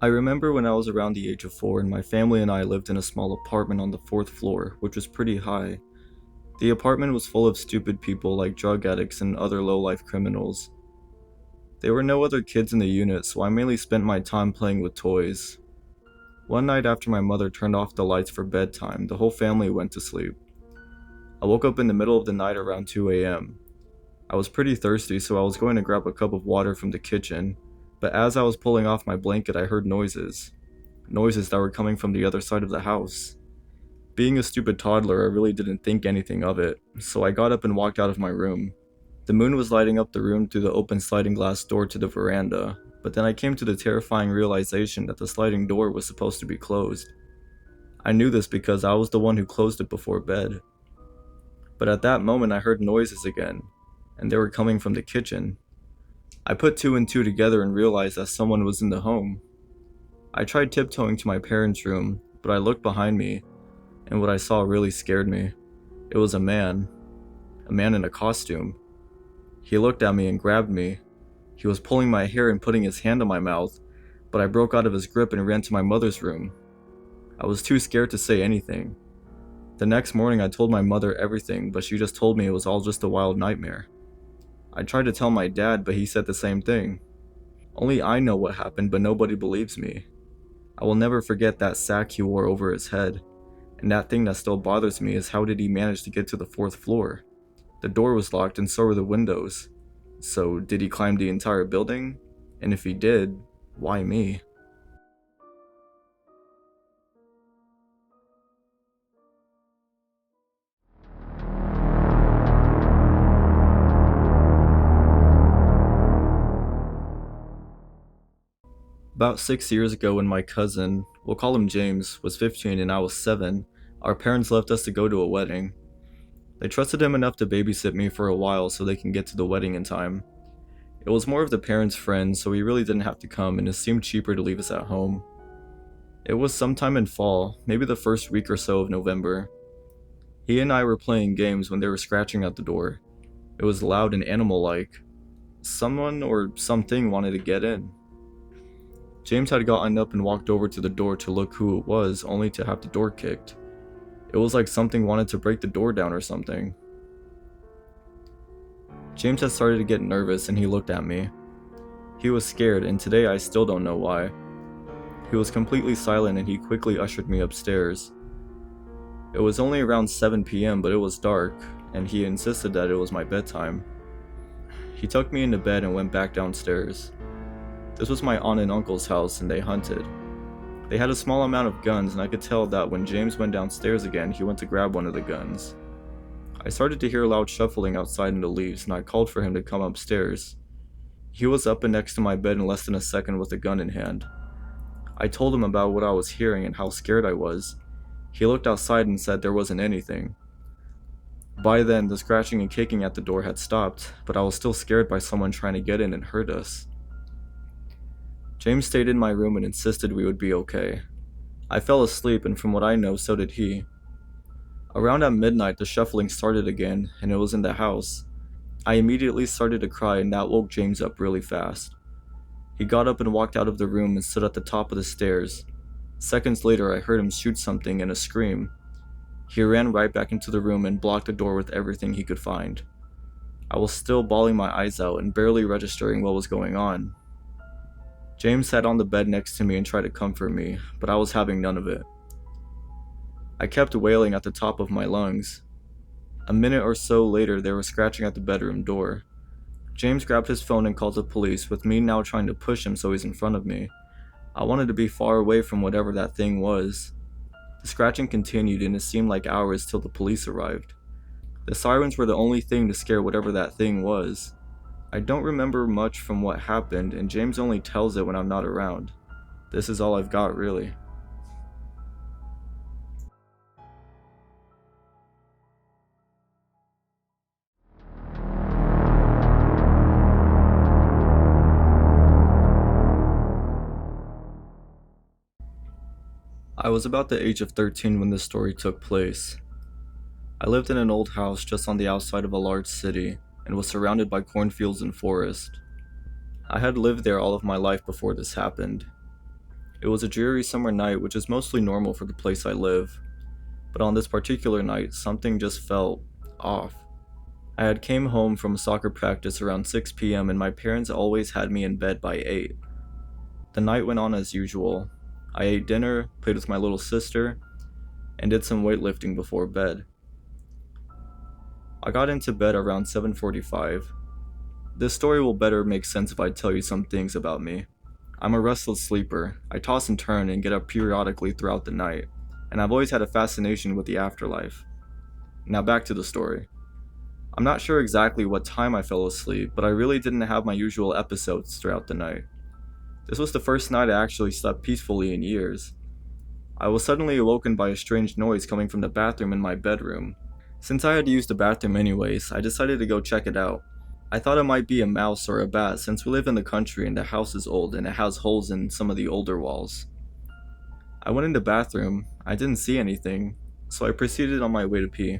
I remember when I was around the age of 4 and my family and I lived in a small apartment on the fourth floor, which was pretty high. The apartment was full of stupid people like drug addicts and other low-life criminals. There were no other kids in the unit, so I mainly spent my time playing with toys. One night after my mother turned off the lights for bedtime, the whole family went to sleep. I woke up in the middle of the night around 2 a.m. I was pretty thirsty, so I was going to grab a cup of water from the kitchen, but as I was pulling off my blanket, I heard noises. Noises that were coming from the other side of the house. Being a stupid toddler, I really didn't think anything of it, so I got up and walked out of my room. The moon was lighting up the room through the open sliding glass door to the veranda, but then I came to the terrifying realization that the sliding door was supposed to be closed. I knew this because I was the one who closed it before bed. But at that moment I heard noises again, and they were coming from the kitchen. I put two and two together and realized that someone was in the home. I tried tiptoeing to my parents' room, but I looked behind me, and what I saw really scared me. It was a man in a costume. He looked at me and grabbed me. He was pulling my hair and putting his hand on my mouth, but I broke out of his grip and ran to my mother's room. I was too scared to say anything. The next morning I told my mother everything, but she just told me it was all just a wild nightmare. I tried to tell my dad, but he said the same thing. Only I know what happened, but nobody believes me. I will never forget that sack he wore over his head, and that thing that still bothers me is how did he manage to get to the fourth floor? The door was locked and so were the windows. So did he climb the entire building? And if he did, why me? About 6 years ago when my cousin, we'll call him James, was 15 and I was 7, our parents left us to go to a wedding. They trusted him enough to babysit me for a while so they can get to the wedding in time. It was more of the parents' friend, so he really didn't have to come and it seemed cheaper to leave us at home. It was sometime in fall, maybe the first week or so of November. He and I were playing games when they were scratching at the door. It was loud and animal-like. Someone or something wanted to get in. James had gotten up and walked over to the door to look who it was, only to have the door kicked. It was like something wanted to break the door down or something. James had started to get nervous and he looked at me. He was scared, and today I still don't know why. He was completely silent and he quickly ushered me upstairs. It was only around 7 p.m., but it was dark, and he insisted that it was my bedtime. He took me into bed and went back downstairs. This was my aunt and uncle's house, and they hunted. They had a small amount of guns, and I could tell that when James went downstairs again, he went to grab one of the guns. I started to hear loud shuffling outside in the leaves, and I called for him to come upstairs. He was up and next to my bed in less than a second with a gun in hand. I told him about what I was hearing and how scared I was. He looked outside and said there wasn't anything. By then, the scratching and kicking at the door had stopped, but I was still scared by someone trying to get in and hurt us. James stayed in my room and insisted we would be okay. I fell asleep, and from what I know, so did he. Around at midnight, the shuffling started again, and it was in the house. I immediately started to cry, and that woke James up really fast. He got up and walked out of the room and stood at the top of the stairs. Seconds later, I heard him shoot something and a scream. He ran right back into the room and blocked the door with everything he could find. I was still bawling my eyes out and barely registering what was going on. James sat on the bed next to me and tried to comfort me, but I was having none of it. I kept wailing at the top of my lungs. A minute or so later, they were scratching at the bedroom door. James grabbed his phone and called the police, with me now trying to push him so he's in front of me. I wanted to be far away from whatever that thing was. The scratching continued and it seemed like hours till the police arrived. The sirens were the only thing to scare whatever that thing was. I don't remember much from what happened, and James only tells it when I'm not around. This is all I've got, really. I was about the age of 13 when this story took place. I lived in an old house just on the outside of a large city, and was surrounded by cornfields and forest. I had lived there all of my life before this happened. It was a dreary summer night, which is mostly normal for the place I live, but on this particular night, something just felt off. I had came home from soccer practice around 6 p.m. and my parents always had me in bed by 8. The night went on as usual. I ate dinner, played with my little sister, and did some weightlifting before bed. I got into bed around 7:45. This story will better make sense if I tell you some things about me. I'm a restless sleeper. I toss and turn and get up periodically throughout the night, and I've always had a fascination with the afterlife. Now back to the story. I'm not sure exactly what time I fell asleep, but I really didn't have my usual episodes throughout the night. This was the first night I actually slept peacefully in years. I was suddenly awoken by a strange noise coming from the bathroom in my bedroom. Since I had used the bathroom anyways, I decided to go check it out. I thought it might be a mouse or a bat since we live in the country and the house is old and it has holes in some of the older walls. I went in the bathroom, I didn't see anything, so I proceeded on my way to pee.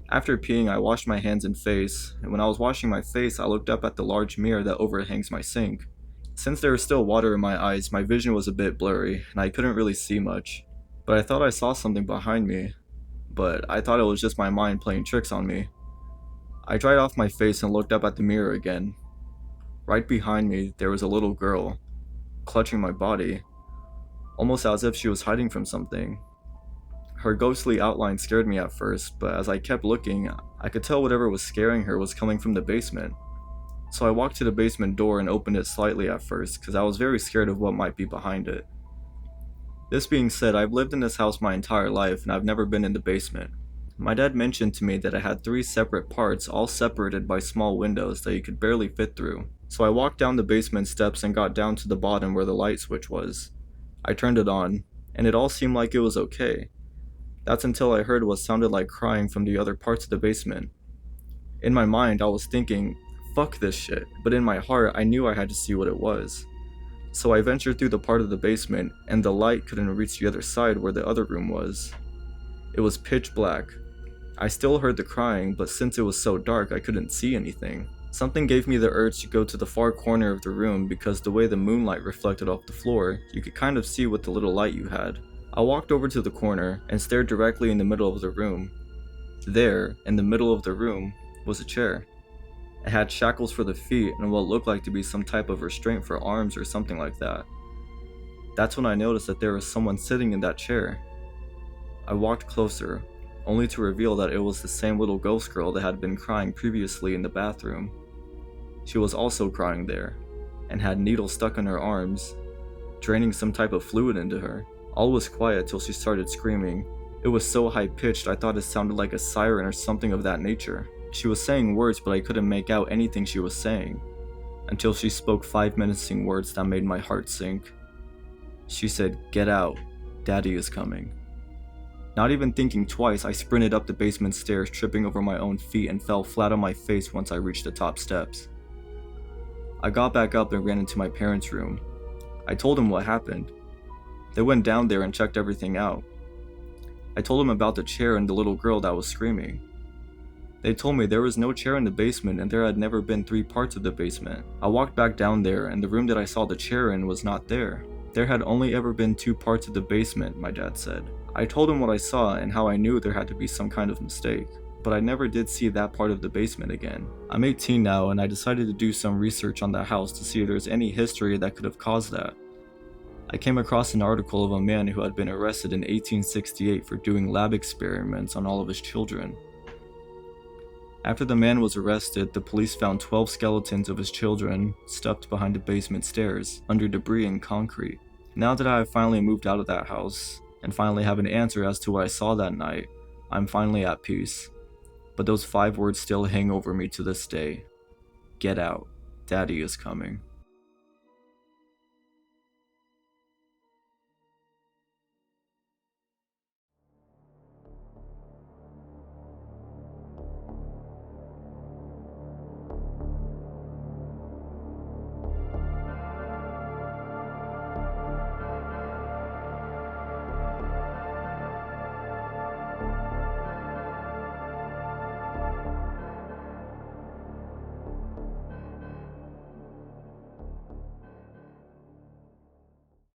After peeing, I washed my hands and face, and when I was washing my face, I looked up at the large mirror that overhangs my sink. Since there was still water in my eyes, my vision was a bit blurry, and I couldn't really see much. But I thought I saw something behind me, but I thought it was just my mind playing tricks on me. I dried off my face and looked up at the mirror again. Right behind me, there was a little girl, clutching my body, almost as if she was hiding from something. Her ghostly outline scared me at first, but as I kept looking, I could tell whatever was scaring her was coming from the basement. So I walked to the basement door and opened it slightly at first, because I was very scared of what might be behind it. This being said, I've lived in this house my entire life and I've never been in the basement. My dad mentioned to me that it had 3 separate parts, all separated by small windows that you could barely fit through. So I walked down the basement steps and got down to the bottom where the light switch was. I turned it on, and it all seemed like it was okay. That's until I heard what sounded like crying from the other parts of the basement. In my mind, I was thinking, fuck this shit, but in my heart, I knew I had to see what it was. So I ventured through the part of the basement, and the light couldn't reach the other side where the other room was. It was pitch black. I still heard the crying, but since it was so dark, I couldn't see anything. Something gave me the urge to go to the far corner of the room because the way the moonlight reflected off the floor, you could kind of see with the little light you had. I walked over to the corner and stared directly in the middle of the room. There, in the middle of the room, was a chair. It had shackles for the feet and what looked like to be some type of restraint for arms or something like that. That's when I noticed that there was someone sitting in that chair. I walked closer, only to reveal that it was the same little ghost girl that had been crying previously in the bathroom. She was also crying there, and had needles stuck in her arms, draining some type of fluid into her. All was quiet till she started screaming. It was so high-pitched I thought it sounded like a siren or something of that nature. She was saying words, but I couldn't make out anything she was saying, until she spoke 5 menacing words that made my heart sink. She said, "Get out, Daddy is coming." Not even thinking twice, I sprinted up the basement stairs, tripping over my own feet and fell flat on my face once I reached the top steps. I got back up and ran into my parents' room. I told them what happened. They went down there and checked everything out. I told them about the chair and the little girl that was screaming. They told me there was no chair in the basement and there had never been 3 parts of the basement. I walked back down there and the room that I saw the chair in was not there. There had only ever been 2 parts of the basement, my dad said. I told him what I saw and how I knew there had to be some kind of mistake, but I never did see that part of the basement again. I'm 18 now and I decided to do some research on the house to see if there's any history that could have caused that. I came across an article of a man who had been arrested in 1868 for doing lab experiments on all of his children. After the man was arrested, the police found 12 skeletons of his children stuffed behind the basement stairs, under debris and concrete. Now that I have finally moved out of that house, and finally have an answer as to what I saw that night, I'm finally at peace. But those 5 words still hang over me to this day. Get out. Daddy is coming.